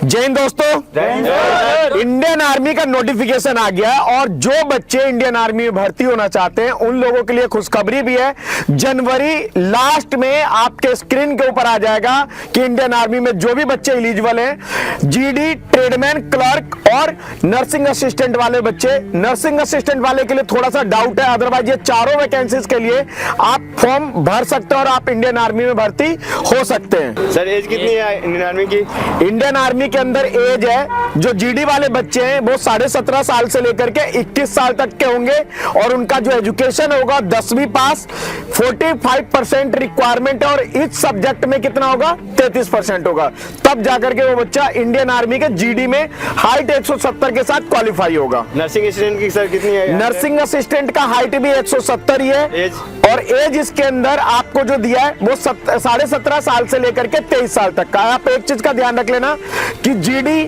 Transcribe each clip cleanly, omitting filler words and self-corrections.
जय हिंद दोस्तों, Indian army का नोटिफिकेशन आ गया और जो बच्चे इंडियन आर्मी में भर्ती होना चाहते हैं उन लोगों के लिए खुशखबरी भी है। जनवरी लास्ट में आपके स्क्रीन के ऊपर आ जाएगा कि इंडियन आर्मी में जो भी बच्चे एलिजिबल हैं, जीडी, ट्रेडमैन, क्लर्क और नर्सिंग असिस्टेंट वाले बच्चे। नर्सिंग असिस्टेंट वाले के लिए थोड़ा सा डाउट है, अदरवाइज ये चारों वैकेंसीज के लिए आप फॉर्म भर सकते हैं और आप इंडियन आर्मी में भर्ती हो सकते हैं। सर एज कितनी है इंडियन आर्मी की? इंडियन आर्मी के अंदर एज है, जो जीडी वाले बच्चे हैं वो 17.5 साल से लेकर के 21 साल तक के होंगे और उनका जो एजुकेशन होगा 10वीं पास, 45% रिक्वायरमेंट है और इस सब्जेक्ट में कितना होगा 33% होगा, तब जाकर के वो बच्चा इंडियन आर्मी के जीडी में हाइट 170 के साथ क्वालिफाई होगा। नर्सिंग असिस्टेंट की सर कितनी है? नर्सिंग असिस्टेंट का हाइट भी 170 ही है एज? और एज इसके अंदर आपको जो दिया है वो 17.5 साल से लेकर के 23 साल तक का है। आप एक चीज का ध्यान रख लेना कि जीडी,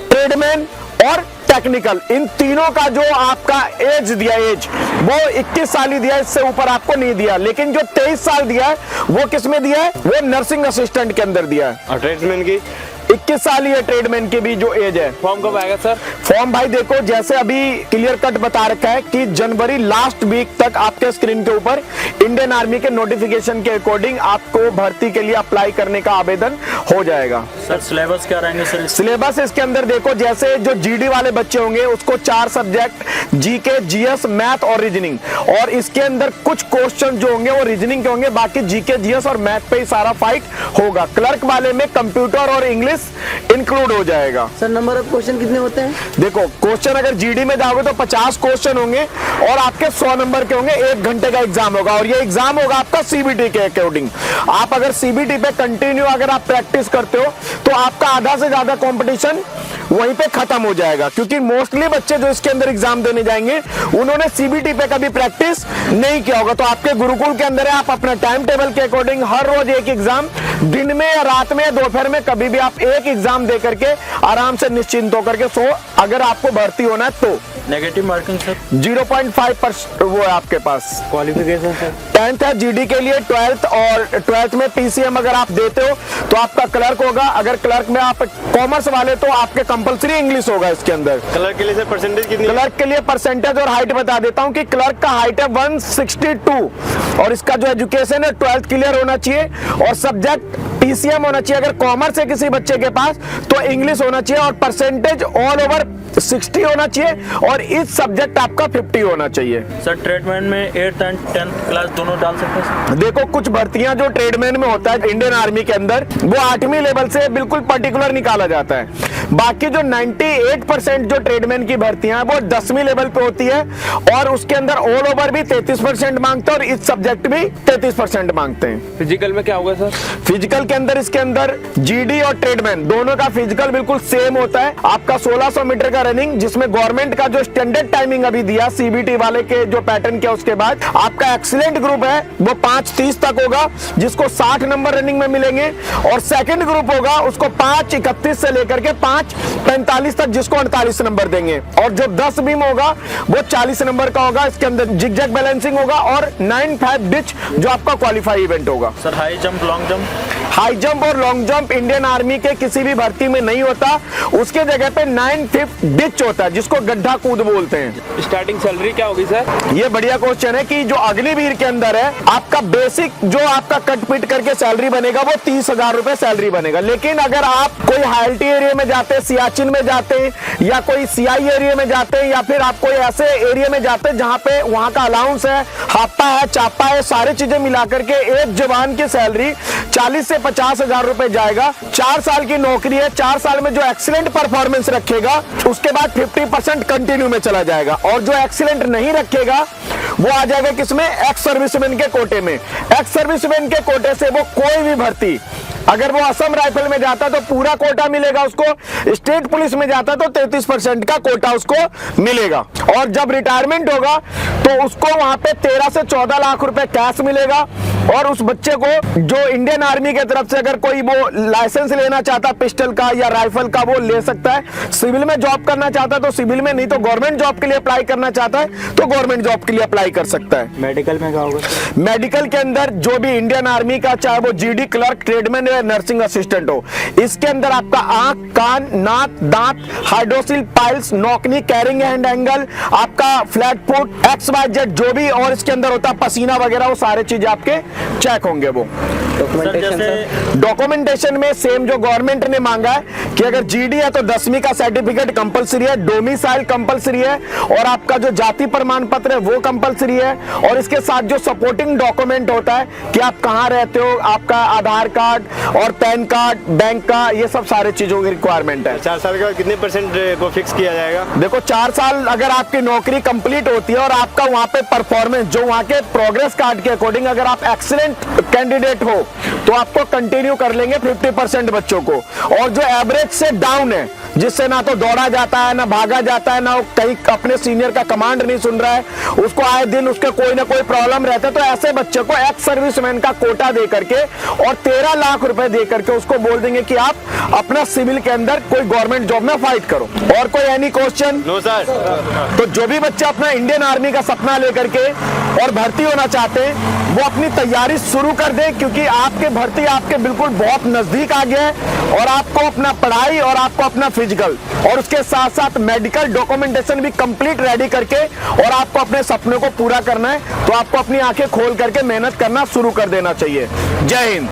ट्रेडमैन और टेक्निकल, इन तीनों का जो आपका एज दिया, एज वो 21 साल ही दिया, इससे ऊपर आपको नहीं दिया। लेकिन जो 23 साल दिया है वो किस में दिया है? वो नर्सिंग असिस्टेंट के अंदर दिया है। और ट्रेड्समैन की 21 साल ही है ट्रेडमैन की भी जो एज है। फॉर्म कब आएगा सर? फॉर्म भाई देखो, जैसे अभी क्लियर कट बता रखा है कि जनवरी लास्ट वीक तक आपके स्क्रीन के ऊपर इंडियन आर्मी के नोटिफिकेशन के अकॉर्डिंग आपको भर्ती के लिए अप्लाई करने का आवेदन हो जाएगा। सर सिलेबस क्या रहेंगे सर? सिलेबस इसके अंदर देखो, जैसे जो जीडी वाले बच्चे होंगे उसको 4 सब्जेक्ट जीके, जीएस, मैथ और रीजनिंग, और इसके अंदर कुछ क्वेश्चन जो होंगे वो रीजनिंग के होंगे, बाकी जीके, जीएस और मैथ पे ही सारा फाइट होगा। क्लर्क वाले में कंप्यूटर और इंग्लिश इंक्लूड हो जाएगा। सर नंबर ऑफ क्वेश्चन कितने होते हैं? देखो, क्वेश्चन अगर जीडी में जाओगे तो 50 क्वेश्चन होंगे और आपके 100 नंबर के होंगे। 1 घंटे का एग्जाम होगा और ये एग्जाम होगा आपका सीबीटी के अकॉर्डिंग। आप अगर सीबीटी पे कंटिन्यू अगर आप प्रैक्टिस करते हो तो आपका आधा से ज्यादा कंपटीशन वहीं पे खत्म हो जाएगा, क्योंकि मोस्टली बच्चे जो इसके अंदर एग्जाम देने जाएंगे उन्होंने सीबीटी पे कभी प्रैक्टिस नहीं किया होगा। तो आपके गुरुकुल के अंदर है, आप अपना टाइम टेबल के अकॉर्डिंग हर रोज एक एग्जाम, दिन में या रात में या दोपहर में कभी भी आप एक एग्जाम दे करके आराम से निश्चिंत होकर के सो, अगर आपको भर्ती होना है तो। Negative marking sir? 0.5% वो है आपके पास। Qualification sir? 10th है जीडी के लिए, 12th और 12th में पीसीएम अगर आप देते हो तो आपका क्लर्क होगा। अगर क्लर्क में आप कॉमर्स वाले तो आपके कंपलसरी इंग्लिश होगा इसके अंदर। क्लर्क के लिए सर परसेंटेज कितनी? क्लर्क के लिए परसेंटेज और हाइट बता देता हूं कि क्लर्क का हाइट है 162 और इसका जो एजुकेशन है 12th क्लियर होना चाहिए और सब्जेक्ट पीसीएम होना चाहिए। अगर कॉमर्स है किसी बच्चे के पास तो इंग्लिश होना चाहिए और परसेंटेज ऑल ओवर 60 होना चाहिए और इस सब्जेक्ट आपका 50 होना चाहिए। सर ट्रेडमैन में 8th एंड 10th क्लास दोनों डाल सकते हैं सर? देखो, कुछ भर्तियां जो ट्रेडमैन में होता है इंडियन आर्मी के अंदर वो 8वीं लेवल से बिल्कुल पर्टिकुलर निकाला जाता है। बाकी जो 98% जो ट्रेडमैन की भर्तियां हैं वो 10वीं लेवल पे होती है और उसके अंदर ऑल ओवर भी 33% मांगते हैं और इस सब्जेक्ट भी 33% मांगते हैं। फिजिकल में क्या होगा सर? फिजिकल के अंदर इसके अंदर जीडी और ट्रेडमैन दोनों का फिजिकल बिल्कुल सेम होता है। आपका 1600 मीटर का रनिंग, जिसमें गवर्नमेंट का जो स्टैंडर्ड टाइमिंग अभी दिया सीबीटी वाले के जो पैटर्न किया उसके बाद आपका एक्सीलेंट ग्रुप है वो 5:30 तक होगा, जिसको 60 नंबर रनिंग में मिलेंगे और सेकंड ग्रुप होगा उसको 5:31 से लेकर के 5:45 तक, जिसको 48 नंबर देंगे। और जो 10 बीम होगा वो 40 नंबर का होगा। इसके अंदर जिगजैग बैलेंसिंग होगा और 9-5 डिच जो आपका क्वालिफाई इवेंट होगा। Sir high jump, long jump? High jump और लॉन्ग जंप इंडियन आर्मी के किसी भी भर्ती में नहीं होता, उसके जगह पे 9-5 डिच होता है जिसको गड्ढा कूद बोलते हैं। स्टार्टिंग सैलरी क्या होगी सर? ये बढ़िया क्वेश्चन है कि जो अग्निवीर के अंदर है आपका बेसिक जो आपका कट पिट करके सैलरी बनेगा वो 30,000 रुपए सैलरी बनेगा। लेकिन अगर आप कोई हाईएल्टी एरिया में जाते हैं, सियाचिन में जाते हैं या कोई सीआई एरिया में जाते हैं या फिर आप कोई ऐसे एरिया में जाते हैं जहां पे वहां का अलाउंस है, हापा है, चापा है, सारी चीजें मिलाकर के एक जवान की सैलरी 40 से 50,000 रुपए जाएगा। 4 साल की नौकरी है, 4 साल में जो एक्सीलेंट परफॉर्मेंस रखेगा उसके बाद 50% कंटिन्यू में चला जाएगा और जो एक्सीलेंट नहीं रखेगा वो आ जाएगा किसमें? एक्स सर्विसमैन के कोटे में। एक्स सर्विसमैन के कोटे से वो कोई भी भर्ती, अगर वो असम राइफल में जाता तो पूरा कोटा मिलेगा उसको, स्टेट पुलिस में जाता तो 33% का कोटा उसको मिलेगा और जब रिटायरमेंट होगा तो उसको वहां पे 13 से 14 लाख रुपए कैश मिलेगा। और उस बच्चे को जो इंडियन आर्मी की तरफ से अगर कोई वो लाइसेंस लेना चाहता पिस्टल का या राइफल का वो ले सकता है। सिविल में जॉब करना चाहता है तो सिविल में, नहीं तो गवर्नमेंट जॉब के लिए अप्लाई करना चाहता है तो गवर्नमेंट जॉब के लिए अप्लाई कर सकता है। मेडिकल में क्या होगा? मेडिकल के अंदर जो भी इंडियन आर्मी का चाहे वो जीडी, क्लर्क, ट्रेडमैन या नर्सिंग असिस्टेंट हो। इसके अंदर आपका आंख, कान, नाक, दांत, hydrocele, piles, knock knee, carrying hand angle, आपका फ्लैट फुट, XYZ जो भी और इसके अंदर होता है पसीना वगैरह, वो सारे चीजें आपके चेक होंगे। वो सर जैसे डॉक्यूमेंटेशन में सेम जो गवर्नमेंट ने मांगा है कि अगर जीडी है तो 10वीं का सर्टिफिकेट कंपलसरी है, डोमिसाइल कंपलसरी है, और आपका जो जाति प्रमाण पत्र है वो कंपलसरी है, और इसके साथ जो सपोर्टिंग डॉक्यूमेंट होता है कि आप कहां रहते हो, आपका आधार कार्ड और पैन कार्ड, बैंक का, ये सब सारे चीजों की रिक्वायरमेंट है। 4 साल के बाद कितने परसेंट को फिक्स किया जाएगा? देखो 4 साल अगर आपकी नौकरी कंप्लीट होती है और आपका वहां पे परफॉर्मेंस जो वहां के प्रोग्रेस कार्ड के अकॉर्डिंग अगर आप एक्सीलेंट कैंडिडेट हो तो आपको कंटिन्यू कर लेंगे 50% बच्चों को, और जो एवरेज से डाउन है, जिससे ना तो दौड़ा जाता है, ना भागा जाता है, ना कहीं अपने सीनियर का कमांड नहीं सुन रहा है, उसको आए दिन उसके कोई ना कोई प्रॉब्लम रहता है, तो ऐसे बच्चे को एक्स सर्विसमैन का कोटा दे करके और 13 लाख रुपए दे करके उसको बोल देंगे कि आप अपना सिविल के अंदर कोई गवर्नमेंट जॉब में फाइट करो। और कोई एनी क्वेश्चन? No sir. तो जो भी बच्चे अपना इंडियन आर्मी का सपना लेकर के और भर्ती होना चाहते हैं वो अपनी तैयारी शुरू कर दें, क्योंकि आपके भर्ती आपके बिल्कुल बहुत नजदीक आ गया है, और आपको अपना पढ़ाई और आपको अपना फिजिकल और उसके साथ साथ मेडिकल डॉक्यूमेंटेशन भी कंप्लीट रेडी करके और आपको अपने सपने को पूरा करना है, तो आपको अपनी आंखें खोल करके मेहनत करना शुरू कर देना चाहिए। जय हिंद।